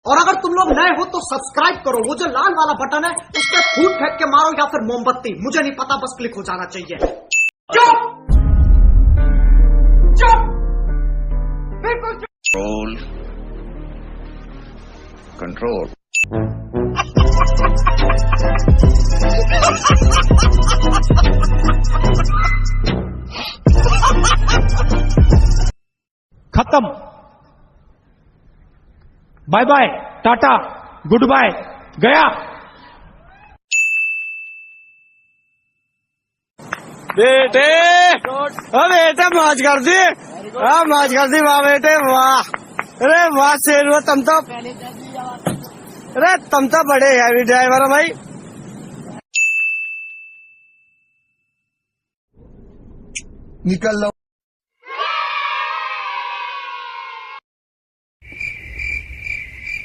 और अगर तुम लोग नए हो तो सब्सक्राइब करो, वो जो लाल वाला बटन है उस पर फूट फेंक के मारो या फिर मोमबत्ती, मुझे नहीं पता, बस क्लिक हो जाना चाहिए। चुप चुप, बिल्कुल चुप। कंट्रोल। खत्म, bye bye, tata, goodbye, गया। बेटे बेटे मौज कर दी, मौज कर दी, वाह बेटे वाह, अरे वाह शेर हो तुम तो, अरे तुम तो बड़े हैवी ड्राइवर हो भाई। निकल लो।